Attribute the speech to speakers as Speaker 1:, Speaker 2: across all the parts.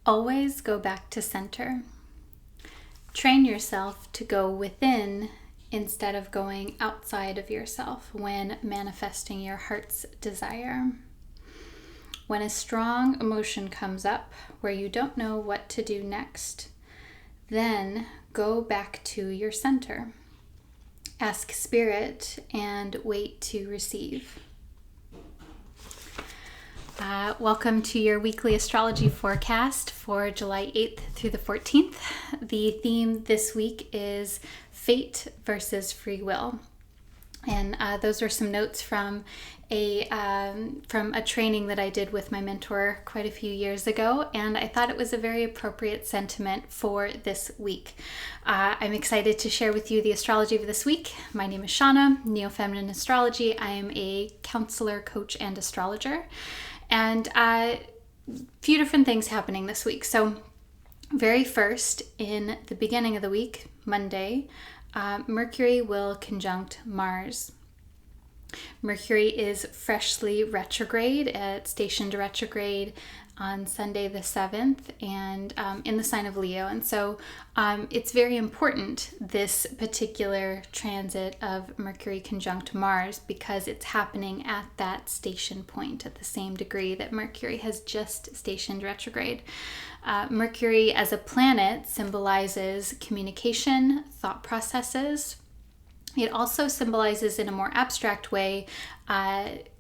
Speaker 1: Always go back to center. Train yourself to go within instead of going outside of yourself when manifesting your heart's desire. When a strong emotion comes up where you don't know what to do next, then go back to your center. Ask Spirit and wait to receive. Welcome to your weekly astrology forecast for July 8th through the 14th. The theme this week is fate versus free will. And those are some notes from a training that I did with my mentor quite a few years ago, and I thought it was a very appropriate sentiment for this week. I'm excited to share with you the astrology of this week. My name is Shauna, Neo-Feminine Astrology. I am a counselor, coach, and astrologer, and a few different things happening this week. So very first, in the beginning of the week, Monday, Mercury will conjunct Mars. Mercury is freshly retrograde, stationed retrograde on Sunday the 7th, and in the sign of Leo. And so it's very important, this particular transit of Mercury conjunct Mars, because it's happening at that station point at the same degree that Mercury has just stationed retrograde. Mercury as a planet symbolizes communication, thought processes. It also symbolizes, in a more abstract way,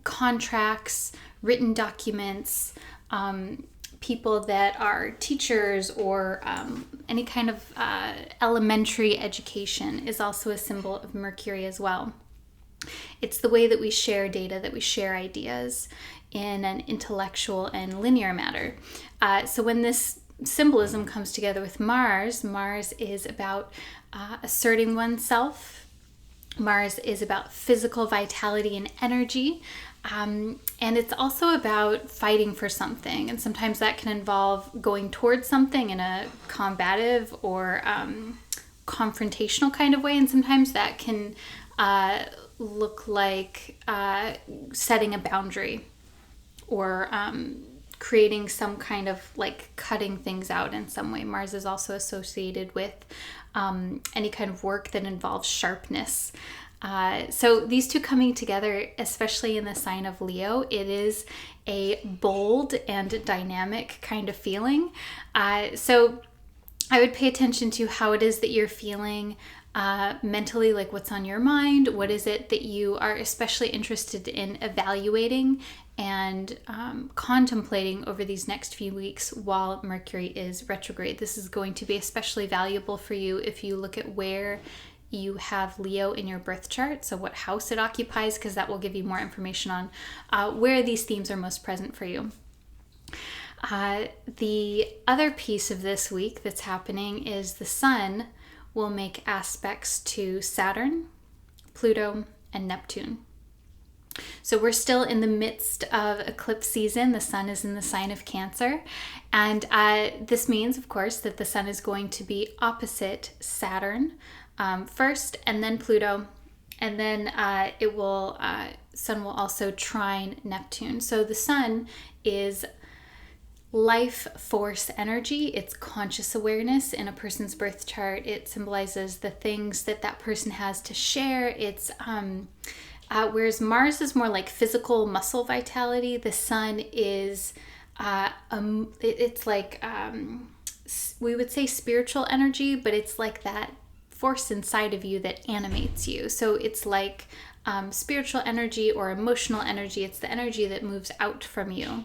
Speaker 1: contracts, written documents, people that are teachers, or any kind of elementary education is also a symbol of Mercury as well. It's the way that we share data, that we share ideas in an intellectual and linear manner. So when this symbolism comes together with Mars, Mars is about asserting oneself. Mars is about physical vitality and energy, and it's also about fighting for something. And sometimes that can involve going towards something in a combative or confrontational kind of way, and sometimes that can look like setting a boundary or creating some kind of like cutting things out in some way. Mars is also associated with any kind of work that involves sharpness. So these two coming together, especially in the sign of Leo, it is a bold and dynamic kind of feeling. So I would pay attention to how it is that you're feeling mentally, like what's on your mind, what is it that you are especially interested in evaluating and contemplating over these next few weeks while Mercury is retrograde. This is going to be especially valuable for you if you look at where you have Leo in your birth chart, so what house it occupies, because that will give you more information on where these themes are most present for you. The other piece of this week that's happening is the Sun will make aspects to Saturn, Pluto, and Neptune. So we're still in the midst of eclipse season. The Sun is in the sign of Cancer. And this means, of course, that the Sun is going to be opposite Saturn first, and then Pluto. And then Sun will also trine Neptune. So the Sun is life force energy. It's conscious awareness in a person's birth chart. It symbolizes the things that that person has to share. It's whereas Mars is more like physical muscle vitality, the Sun is it's like we would say spiritual energy, but it's like that force inside of you that animates you. So it's like spiritual energy or emotional energy. It's the energy that moves out from you.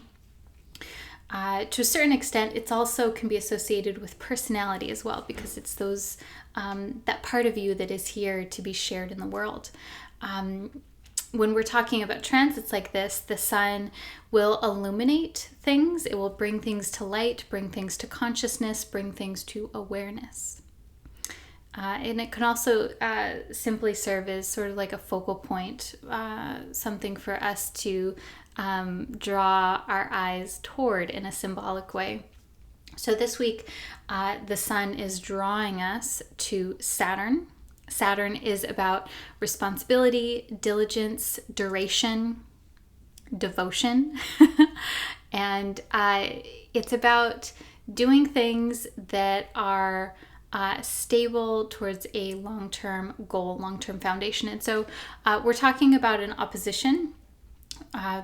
Speaker 1: To a certain extent, it's also can be associated with personality as well, because it's those that part of you that is here to be shared in the world. When we're talking about transits like this, the Sun will illuminate things. It will bring things to light, bring things to consciousness, bring things to awareness. And it can also simply serve as sort of like a focal point, something for us to draw our eyes toward in a symbolic way. So this week, the Sun is drawing us to Saturn. Saturn is about responsibility, diligence, duration, devotion, and it's about doing things that are stable towards a long-term goal, long-term foundation. And so we're talking about an opposition.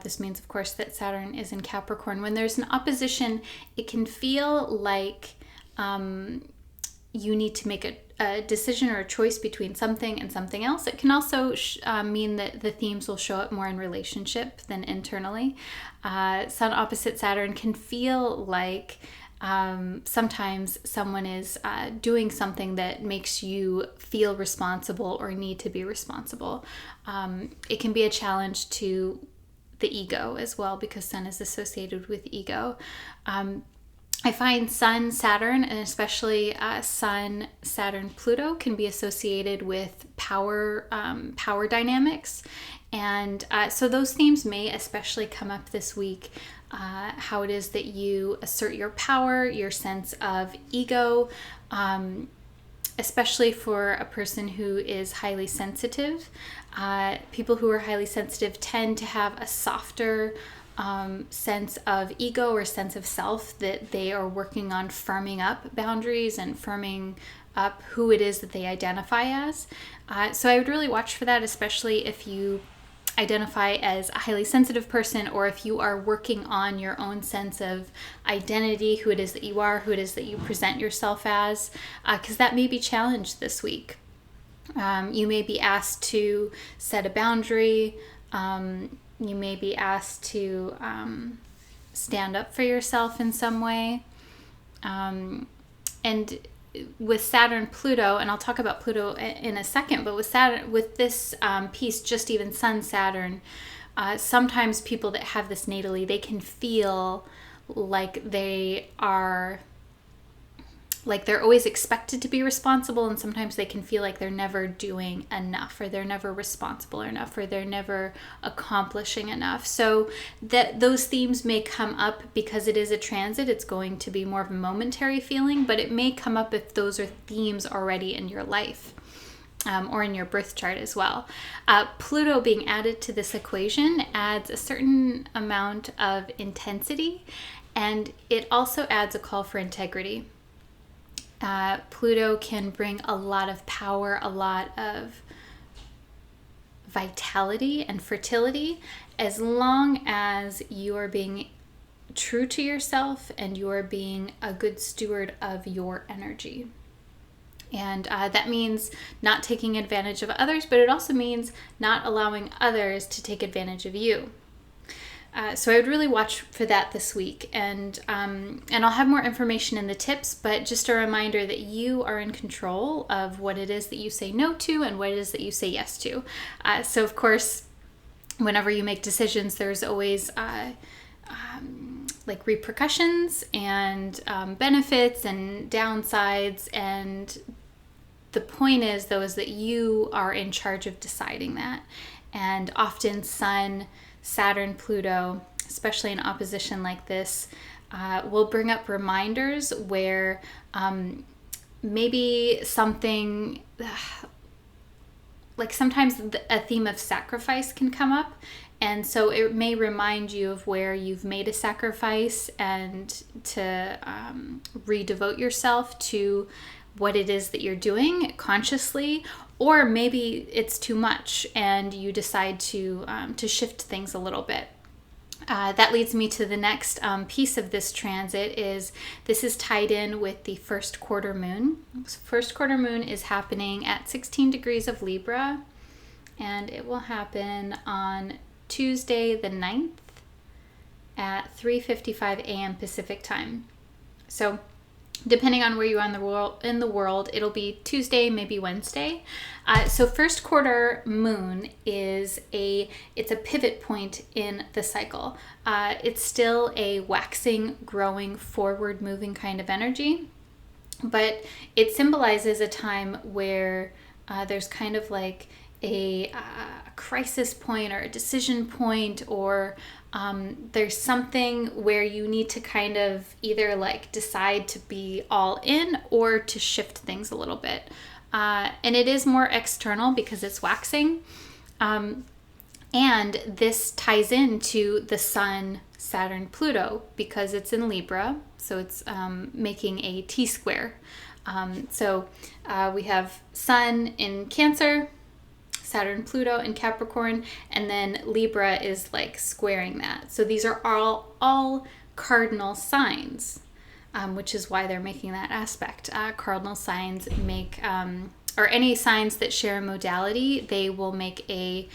Speaker 1: This means, of course, that Saturn is in Capricorn. When there's an opposition, it can feel like you need to make a decision or a choice between something and something else. It can also mean that the themes will show up more in relationship than internally. Sun opposite Saturn can feel like sometimes someone is doing something that makes you feel responsible or need to be responsible. It can be a challenge to the ego as well, because Sun is associated with ego. I find Sun, Saturn, and especially Sun, Saturn, Pluto can be associated with power dynamics. And so those themes may especially come up this week. How it is that you assert your power, your sense of ego, especially for a person who is highly sensitive. People who are highly sensitive tend to have a softer sense of ego or sense of self, that they are working on firming up boundaries and firming up who it is that they identify as. So I would really watch for that, especially if you identify as a highly sensitive person, or if you are working on your own sense of identity, who it is that you are, who it is that you present yourself as, because that may be challenged this week. You may be asked to set a boundary. You may be asked to stand up for yourself in some way. And with Saturn, Pluto, and I'll talk about Pluto in a second, but with Saturn, with this piece, just even Sun, Saturn, sometimes people that have this natally, they can feel like they're always expected to be responsible, and sometimes they can feel like they're never doing enough, or they're never responsible enough, or they're never accomplishing enough. So that those themes may come up because it is a transit. It's going to be more of a momentary feeling, but it may come up if those are themes already in your life. Or in your birth chart as well. Pluto being added to this equation adds a certain amount of intensity, and it also adds a call for integrity. Pluto can bring a lot of power, a lot of vitality and fertility, as long as you are being true to yourself and you are being a good steward of your energy. And that means not taking advantage of others, but it also means not allowing others to take advantage of you. So I would really watch for that this week, and I'll have more information in the tips, but just a reminder that you are in control of what it is that you say no to and what it is that you say yes to. So of course, whenever you make decisions, there's always like repercussions and benefits and downsides, and the point is, though, is that you are in charge of deciding that. And often Sun, Saturn, Pluto, especially in opposition like this, will bring up reminders where maybe something, like sometimes a theme of sacrifice can come up. And so it may remind you of where you've made a sacrifice, and to redevote yourself to what it is that you're doing consciously. Or maybe it's too much and you decide to shift things a little bit. That leads me to the next piece of this transit. This is tied in with the first quarter moon. First quarter moon is happening at 16 degrees of Libra, and it will happen on Tuesday the 9th at 3:55 a.m. Pacific time. So depending on where you are in the world, it'll be Tuesday, maybe Wednesday. So first quarter moon it's a pivot point in the cycle. It's still a waxing, growing, forward moving kind of energy, but it symbolizes a time where there's kind of like a crisis point or a decision point, or there's something where you need to kind of either like decide to be all in or to shift things a little bit. And it is more external because it's waxing. And this ties into the Sun, Saturn Pluto because it's in Libra, so it's making a T-square. So we have Sun in Cancer, Saturn Pluto in Capricorn, and then Libra is like squaring that. So these are all cardinal signs, which is why they're making that aspect. Cardinal signs make, or any signs that share a modality, they will make an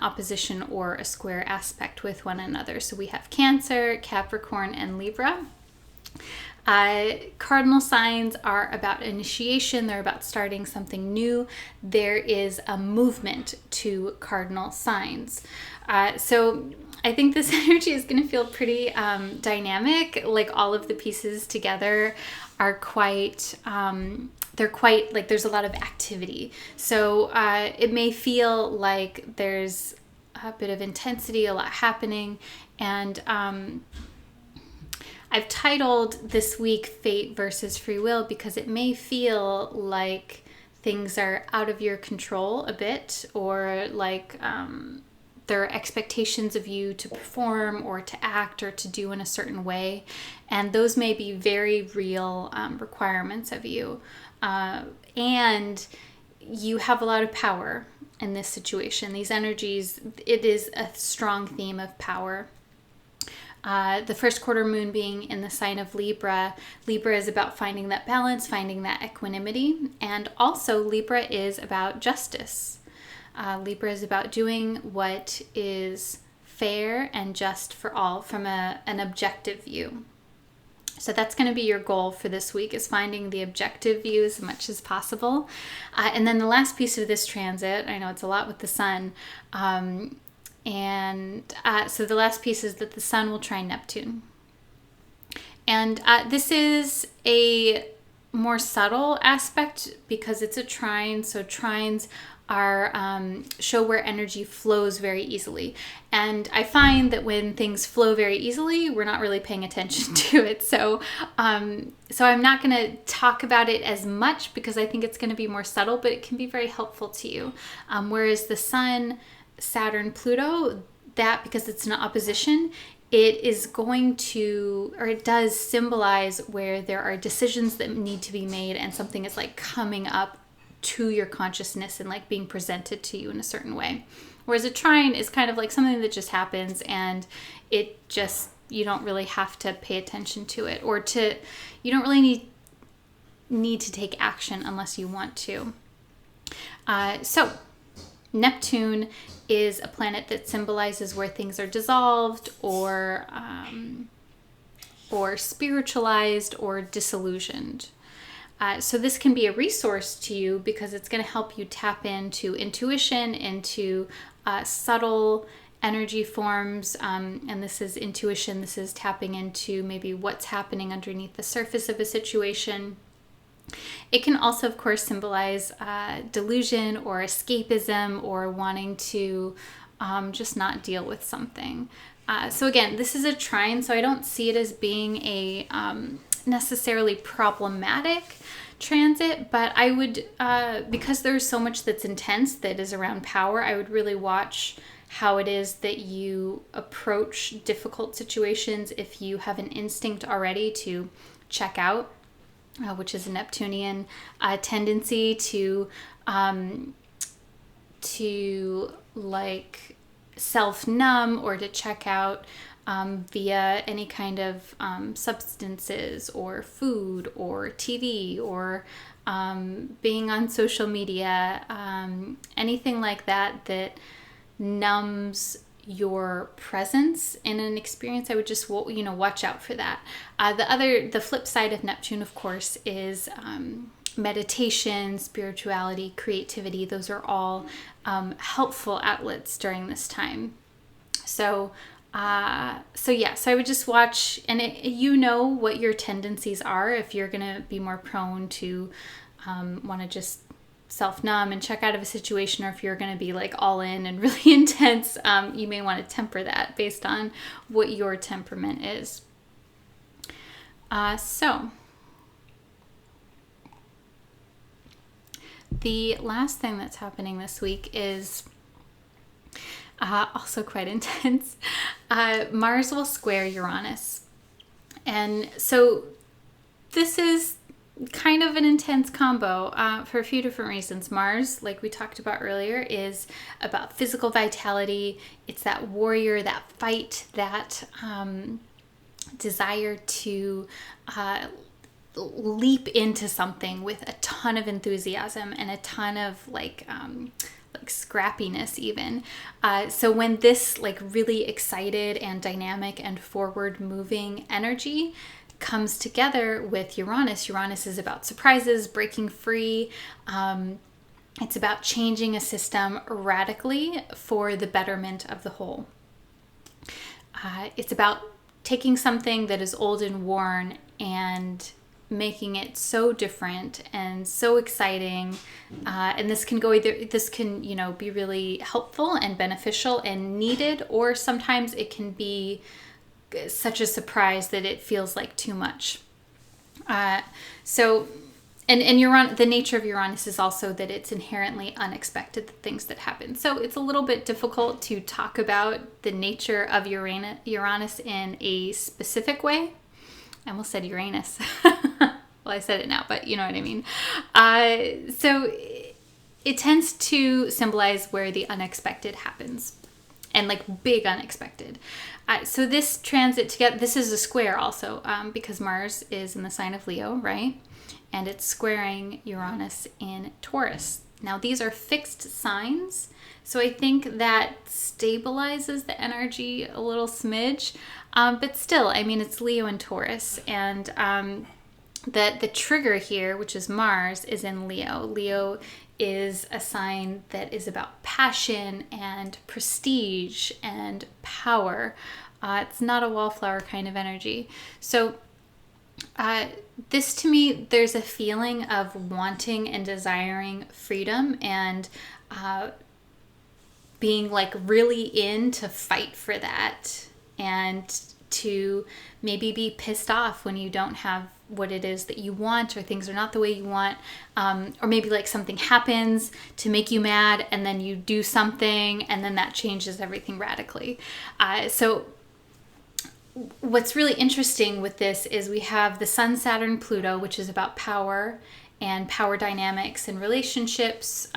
Speaker 1: opposition or a square aspect with one another. So we have Cancer, Capricorn, and Libra. Cardinal signs are about initiation. They're about starting something new. There is a movement to cardinal signs. So I think this energy is going to feel pretty dynamic. Like all of the pieces together are quite, they're quite, like there's a lot of activity. So it may feel like there's a bit of intensity, a lot happening. And I've titled this week Fate versus Free Will because it may feel like things are out of your control a bit, or like there are expectations of you to perform or to act or to do in a certain way. And those may be very real requirements of you. And you have a lot of power in this situation. These energies, it is a strong theme of power. The first quarter moon being in the sign of Libra. Libra is about finding that balance, finding that equanimity. And also Libra is about justice. Libra is about doing what is fair and just for all from an objective view. So that's going to be your goal for this week, is finding the objective view as much as possible. And then the last piece of this transit, I know it's a lot with the sun, so the last piece is that the sun will trine Neptune. And this is a more subtle aspect because it's a trine. So trines are show where energy flows very easily. And I find that when things flow very easily, we're not really paying attention to it. So I'm not going to talk about it as much because I think it's going to be more subtle, but it can be very helpful to you. Whereas the sun, Saturn, Pluto, that because it's an opposition, it is going to, or it does symbolize where there are decisions that need to be made and something is like coming up to your consciousness and like being presented to you in a certain way. Whereas a trine is kind of like something that just happens and it just, you don't really have to pay attention to it, or you don't really need to take action unless you want to. So Neptune is a planet that symbolizes where things are dissolved or spiritualized or disillusioned. So this can be a resource to you because it's going to help you tap into intuition, into subtle energy forms. And this is intuition. This is tapping into maybe what's happening underneath the surface of a situation. It can also, of course, symbolize delusion or escapism or wanting to just not deal with something. So again, this is a trine, so I don't see it as being a necessarily problematic transit, but I would, because there's so much that's intense that is around power, I would really watch how it is that you approach difficult situations. If you have an instinct already to check out, which is a Neptunian tendency to like self-numb or to check out via any kind of substances or food or TV or being on social media, anything like that that numbs your presence in an experience. I would just watch out for that. The flip side of Neptune, of course, is meditation, spirituality, creativity. Those are all helpful outlets during this time. So I would just watch, and you know what your tendencies are. If you're going to be more prone to want to just self-numb and check out of a situation, or if you're going to be like all in and really intense, you may want to temper that based on what your temperament is. So the last thing that's happening this week is Also quite intense. Mars will square Uranus. And so this is kind of an intense combo for a few different reasons. Mars, like we talked about earlier, is about physical vitality. It's that warrior, that fight, that desire to leap into something with a ton of enthusiasm and a ton of like scrappiness even. So when this like really excited and dynamic and forward moving energy comes together with Uranus is about surprises, breaking free. It's about changing a system radically for the betterment of the whole. It's about taking something that is old and worn and making it so different and so exciting. And this can go either, this can, be really helpful and beneficial and needed, or sometimes it can be such a surprise that it feels like too much. And the nature of Uranus is also that it's inherently unexpected, the things that happen. So it's a little bit difficult to talk about the nature of Uranus in a specific way. I almost said Uranus. Well, I said it now, but you know what I mean. So it tends to symbolize where the unexpected happens, and like big unexpected. So this transit together, this is a square also, because Mars is in the sign of Leo, right? And it's squaring Uranus in Taurus. Now these are fixed signs, so I think that stabilizes the energy a little smidge. But still, I mean, it's Leo and Taurus, and the trigger here, which is Mars, is in Leo. Leo is a sign that is about passion and prestige and power. It's not a wallflower kind of energy. So this to me, there's a feeling of wanting and desiring freedom and being like really in to fight for that, and to maybe be pissed off when you don't have what it is that you want, or things are not the way you want, or maybe like something happens to make you mad and then you do something and then that changes everything radically. So what's really interesting with this is we have the Sun, Saturn, Pluto, which is about power and power dynamics and relationships.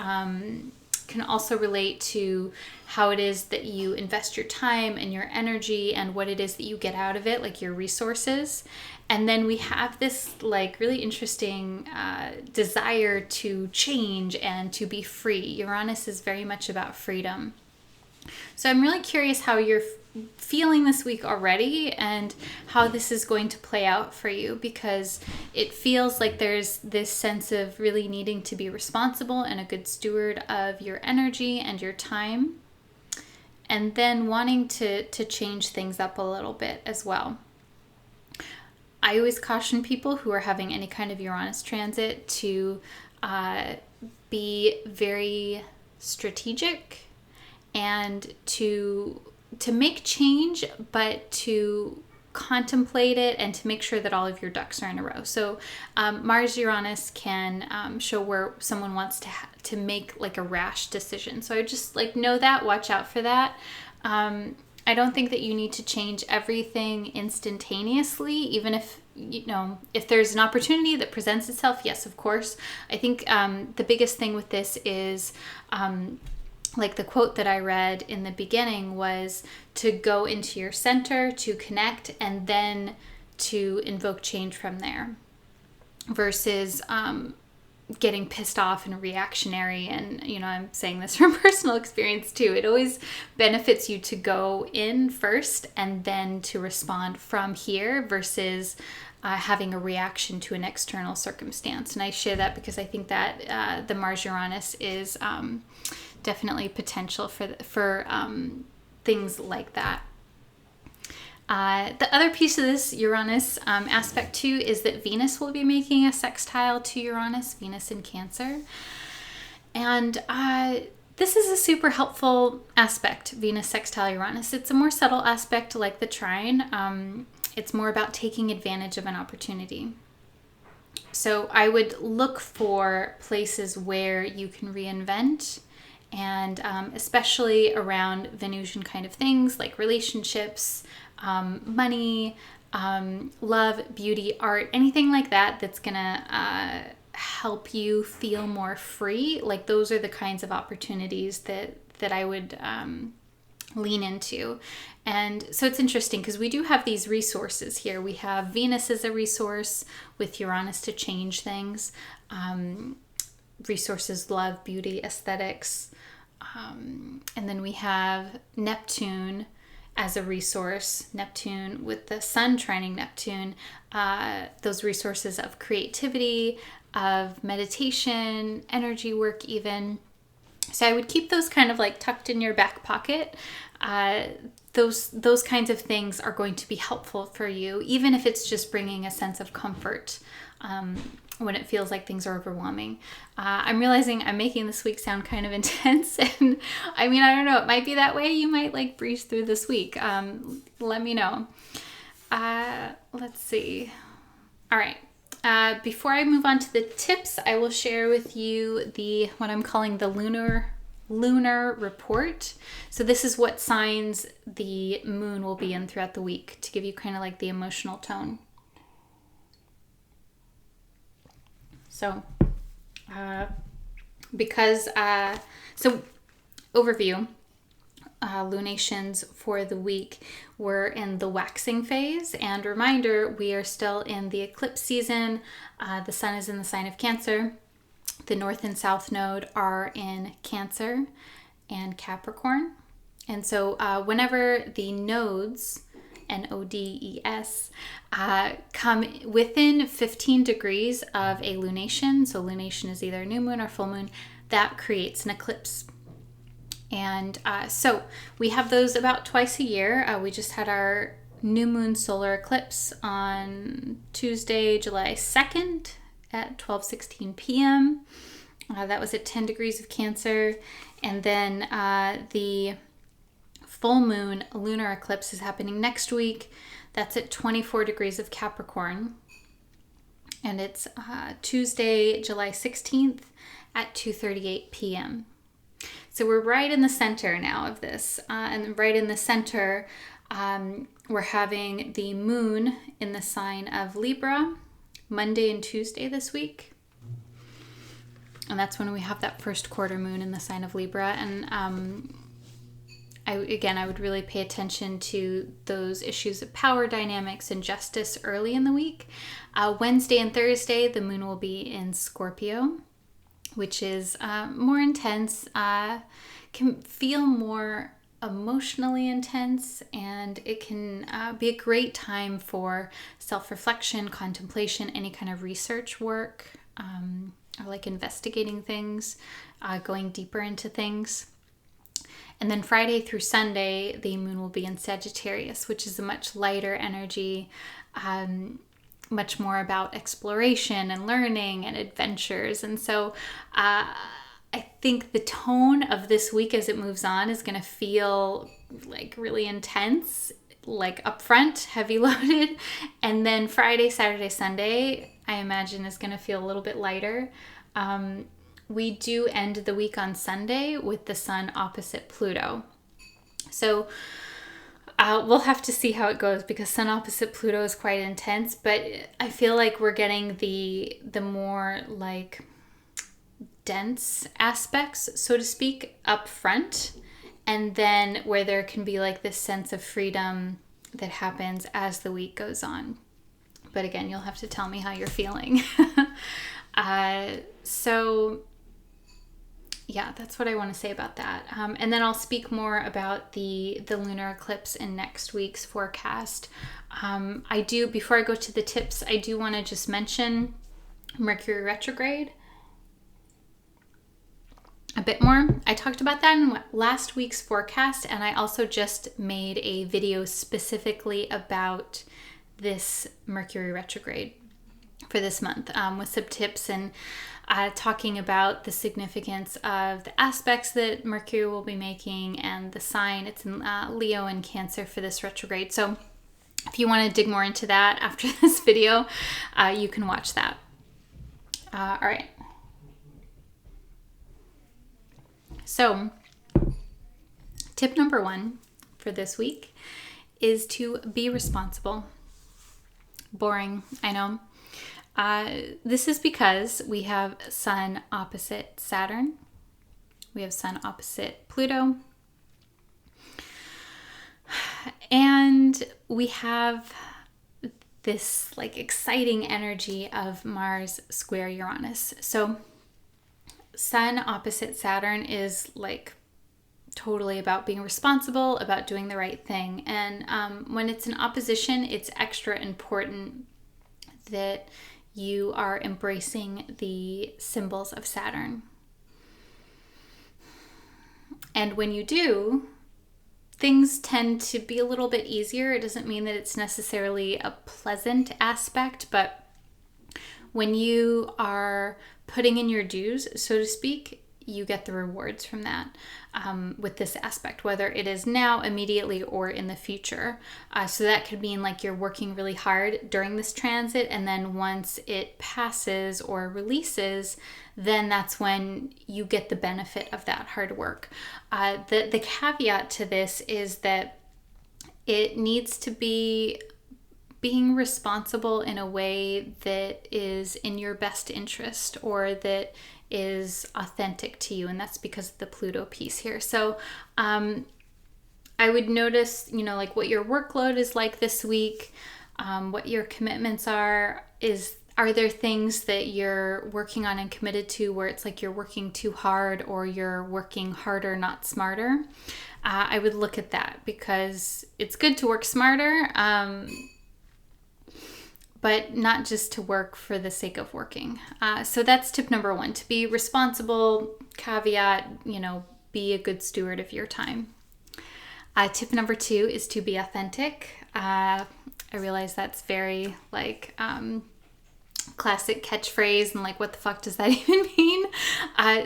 Speaker 1: Can also relate to how it is that you invest your time and your energy and what it is that you get out of it, like your resources. And then we have this like really interesting desire to change and to be free. Uranus is very much about freedom. So I'm really curious how you're feeling this week already and how this is going to play out for you, because it feels like there's this sense of really needing to be responsible and a good steward of your energy and your time, and then wanting to change things up a little bit as well. I always caution people who are having any kind of Uranus transit to be very strategic and to make change, but to contemplate it and to make sure that all of your ducks are in a row. So Mars Uranus can show where someone wants to make like a rash decision. So I just like know that, watch out for that. I don't think that you need to change everything instantaneously, even if, if there's an opportunity that presents itself, yes, of course. I think the biggest thing with this is, like the quote that I read in the beginning was to go into your center, to connect, and then to invoke change from there, versus getting pissed off and reactionary. And, I'm saying this from personal experience too. It always benefits you to go in first and then to respond from here, versus having a reaction to an external circumstance. And I share that because I think that the Mars Uranus is definitely potential for things like that. The other piece of this Uranus aspect too is that Venus will be making a sextile to Uranus, Venus in Cancer. And this is a super helpful aspect, Venus sextile Uranus. It's a more subtle aspect like the trine. It's more about taking advantage of an opportunity. So I would look for places where you can reinvent and especially around Venusian kind of things like relationships, money, love, beauty, art, anything like that that's gonna help you feel more free. Like those are the kinds of opportunities that I would lean into. And so it's interesting because we do have these resources here. We have Venus as a resource with Uranus to change things. Resources, love, beauty, aesthetics. And then we have Neptune as a resource. Neptune with the Sun trining Neptune. Those resources of creativity, of meditation, energy work even. So I would keep those kind of like tucked in your back pocket. Those kinds of things are going to be helpful for you, even if it's just bringing a sense of comfort when it feels like things are overwhelming. I'm realizing I'm making this week sound kind of intense, and I mean, I don't know, it might be that way. You might like breeze through this week. Let me know. Let's see. All right. Before I move on to the tips, I will share with you what I'm calling the lunar report. So this is what signs the moon will be in throughout the week to give you kind of like the emotional tone. So, overview. Lunations for the week were in the waxing phase, and reminder, we are still in the eclipse season. The sun is in the sign of Cancer. The north and south node are in Cancer and Capricorn. And so whenever the nodes, N-O-D-E-S, come within 15 degrees of a lunation, so lunation is either new moon or full moon, that creates an eclipse. And so we have those about twice a year. We just had our new moon solar eclipse on Tuesday, July 2nd at 12:16 p.m. That was at 10 degrees of Cancer. And then the full moon lunar eclipse is happening next week. That's at 24 degrees of Capricorn. And it's Tuesday, July 16th at 2:38 p.m. So we're right in the center now of this. And right in the center, we're having the moon in the sign of Libra, Monday and Tuesday this week. And that's when we have that first quarter moon in the sign of Libra. And I would really pay attention to those issues of power dynamics and justice early in the week. Wednesday and Thursday, the moon will be in Scorpio, which is more intense, can feel more emotionally intense, and it can be a great time for self-reflection, contemplation, any kind of research work, or like investigating things, going deeper into things. And then Friday through Sunday, the moon will be in Sagittarius, which is a much lighter energy, much more about exploration and learning and adventures. And so I think the tone of this week as it moves on is going to feel like really intense, like upfront, heavy loaded. And then Friday, Saturday, Sunday, I imagine is going to feel a little bit lighter. We do end the week on Sunday with the sun opposite Pluto. So we'll have to see how it goes, because sun opposite Pluto is quite intense, but I feel like we're getting the more like dense aspects, so to speak, up front, and then where there can be like this sense of freedom that happens as the week goes on. But again, you'll have to tell me how you're feeling. So yeah, that's what I want to say about that. And then I'll speak more about the lunar eclipse in next week's forecast. Before I go to the tips, I do want to just mention Mercury retrograde a bit more. I talked about that in last week's forecast, and I also just made a video specifically about this Mercury retrograde for this month, with some tips and talking about the significance of the aspects that Mercury will be making and the sign. It's in Leo and Cancer for this retrograde. So if you want to dig more into that after this video, you can watch that. All right. So, tip number 1 for this week is to be responsible. Boring, I know. This is because we have Sun opposite Saturn. We have Sun opposite Pluto. And we have this like exciting energy of Mars square Uranus. So Sun opposite Saturn is like totally about being responsible, about doing the right thing. And when it's in opposition, it's extra important that you are embracing the symbols of Saturn. And when you do, things tend to be a little bit easier. It doesn't mean that it's necessarily a pleasant aspect, but when you are putting in your dues, so to speak, you get the rewards from that with this aspect, whether it is now, immediately, or in the future. So that could mean like you're working really hard during this transit, and then once it passes or releases, then that's when you get the benefit of that hard work. The caveat to this is that it needs to be being responsible in a way that is in your best interest, or that is authentic to you, and that's because of the Pluto piece here. So I would notice, like what your workload is like this week, what your commitments are there things that you're working on and committed to where it's like you're working too hard, or you're working harder, not smarter? I would look at that, because it's good to work smarter, but not just to work for the sake of working. So that's tip number 1, to be responsible, caveat, be a good steward of your time. Tip number 2 is to be authentic. I realize that's very like classic catchphrase, and like, what the fuck does that even mean?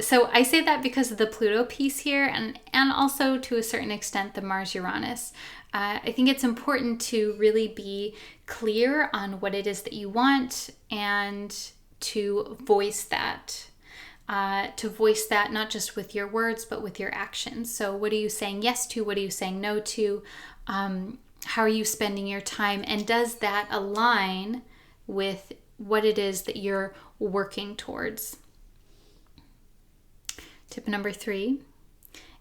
Speaker 1: So I say that because of the Pluto piece here, and also to a certain extent the Mars Uranus. I think it's important to really be clear on what it is that you want, and to voice that. Not just with your words, but with your actions. So what are you saying yes to? What are you saying no to? How are you spending your time? And does that align with what it is that you're working towards? Tip number 3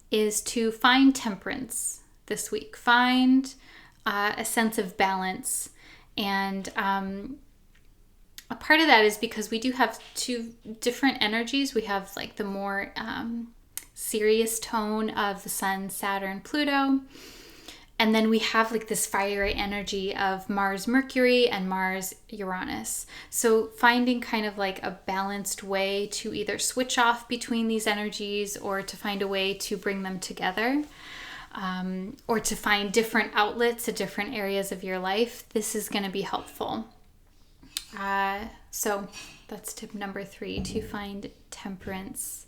Speaker 1: is to find temperance this week. Find a sense of balance. And a part of that is because we do have 2 different energies. We have like the more serious tone of the Sun, Saturn, Pluto. And then we have like this fiery energy of Mars, Mercury, and Mars, Uranus. So finding kind of like a balanced way to either switch off between these energies, or to find a way to bring them together, or to find different outlets at different areas of your life. This is going to be helpful. So that's tip number 3, to find temperance,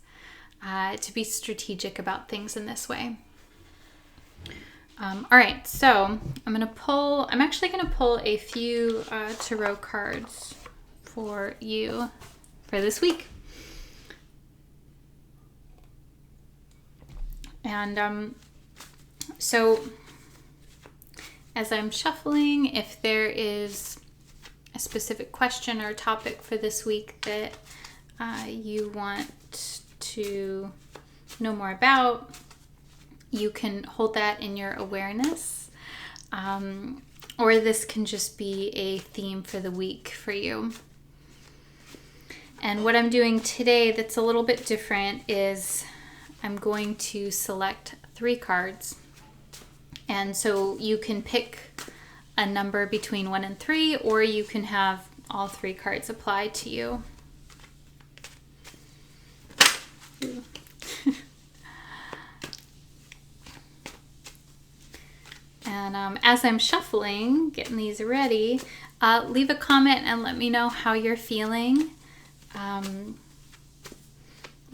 Speaker 1: to be strategic about things in this way. All right, so I'm actually going to pull a few tarot cards for you for this week. And so as I'm shuffling, if there is a specific question or topic for this week that you want to know more about, you can hold that in your awareness, or this can just be a theme for the week for you. And what I'm doing today that's a little bit different is I'm going to select 3 cards. And so you can pick a number between 1 and 3, or you can have all 3 cards apply to you. And as I'm shuffling, getting these ready, leave a comment and let me know how you're feeling.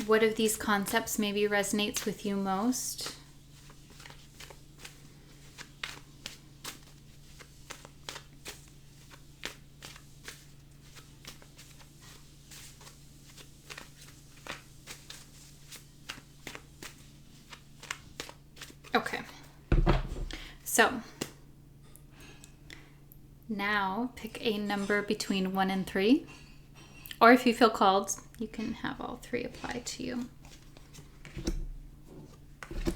Speaker 1: What of these concepts maybe resonates with you most? So now pick a number between 1 and 3. Or if you feel called, you can have all 3 apply to you. I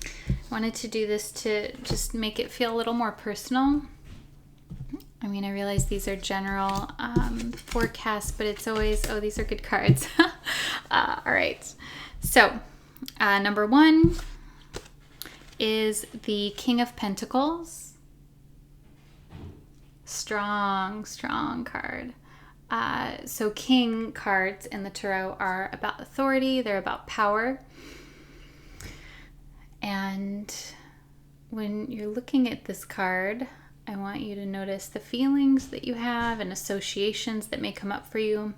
Speaker 1: wanted to do this to just make it feel a little more personal. I mean, I realize these are general forecasts, but it's always, oh, these are good cards. All right. So, number 1 is the King of Pentacles. Strong, strong card. So king cards in the tarot are about authority. They're about power. And when you're looking at this card, I want you to notice the feelings that you have and associations that may come up for you.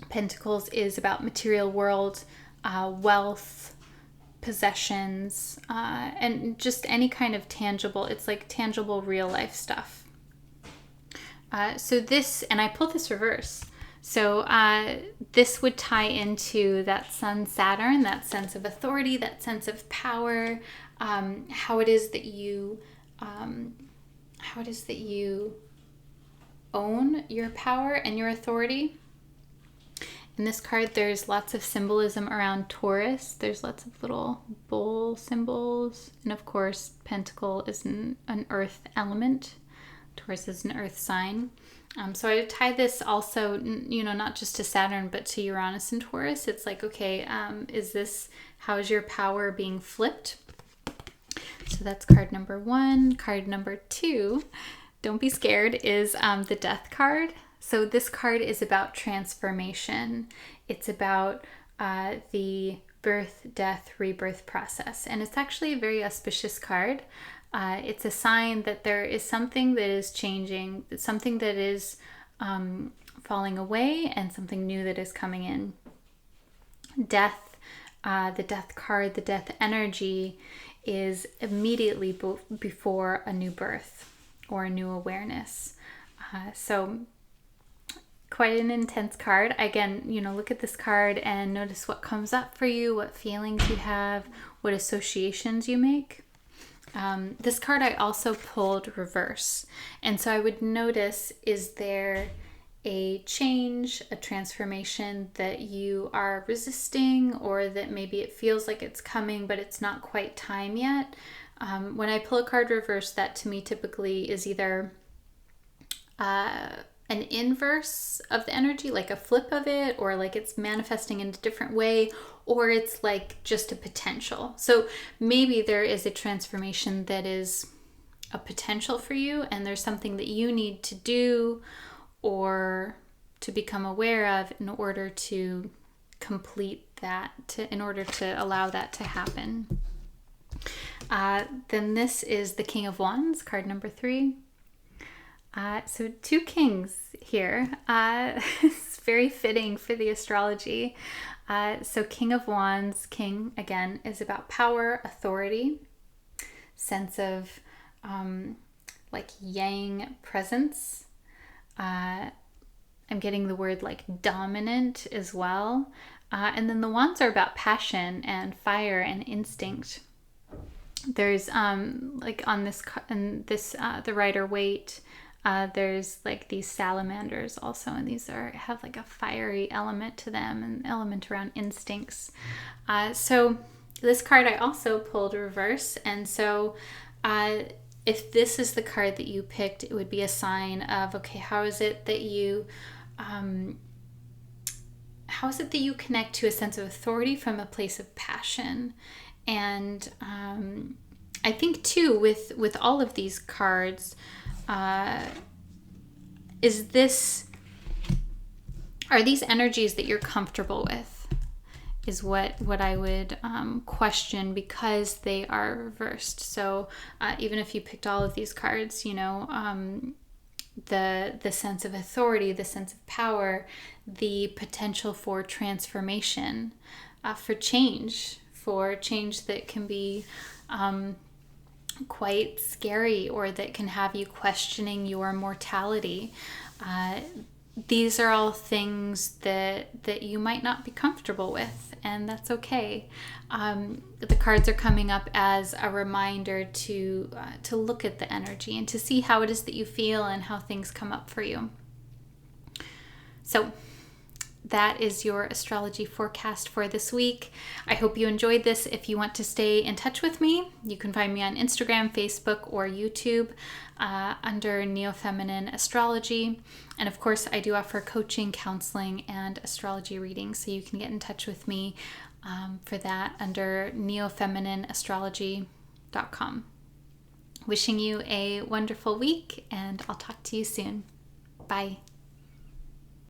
Speaker 1: Pentacles is about material world, wealth, possessions, and just any kind of tangible. It's like tangible real life stuff. So this, and I pulled this reverse. So this would tie into that Sun Saturn, that sense of authority, that sense of power, how it is that you own your power and your authority. In this card, there's lots of symbolism around Taurus. There's lots of little bull symbols, and of course, Pentacle is an earth element. Taurus is an earth sign. So I tie this also, not just to Saturn, but to Uranus and Taurus. It's like, okay, how is your power being flipped? So that's card number 1. Card number 2, don't be scared, is the Death card. So this card is about transformation. It's about the birth, death, rebirth process. And it's actually a very auspicious card. It's a sign that there is something that is changing, something that is falling away, and something new that is coming in. Death, the Death card, the death energy is immediately before a new birth or a new awareness. So quite an intense card. Again, look at this card and notice what comes up for you, what feelings you have, what associations you make. This card I also pulled reverse. And so I would notice, is there a change, a transformation that you are resisting, or that maybe it feels like it's coming, but it's not quite time yet? When I pull a card reverse, that to me typically is either an inverse of the energy, like a flip of it, or like it's manifesting in a different way, or it's like just a potential. So maybe there is a transformation that is a potential for you, and there's something that you need to do or to become aware of in order to complete that, in order to allow that to happen. Then this is the King of Wands, card number 3. So 2 kings here. It's very fitting for the astrology. So King of Wands, king, again, is about power, authority, sense of like yang presence. I'm getting the word like dominant as well. And then the wands are about passion and fire and instinct. There's like on this, the Rider-Waite, there's like these salamanders also, and these have like a fiery element to them, an element around instincts. So this card I also pulled reverse, and so if this is the card that you picked, it would be a sign of, okay, how is it that you connect to a sense of authority from a place of passion? And I think too, with all of these cards, are these energies that you're comfortable with? Is what I would question, because they are reversed. So even if you picked all of these cards, the sense of authority, the sense of power, the potential for transformation, for change that can be quite scary, or that can have you questioning your mortality. these are all things that you might not be comfortable with, and that's okay. The cards are coming up as a reminder to look at the energy and to see how it is that you feel and how things come up for you. So that is your astrology forecast for this week. I hope you enjoyed this. If you want to stay in touch with me, you can find me on Instagram, Facebook, or YouTube under Neo-Feminine Astrology. And of course, I do offer coaching, counseling, and astrology readings, so you can get in touch with me for that under neofeminineastrology.com. Wishing you a wonderful week, and I'll talk to you soon. Bye.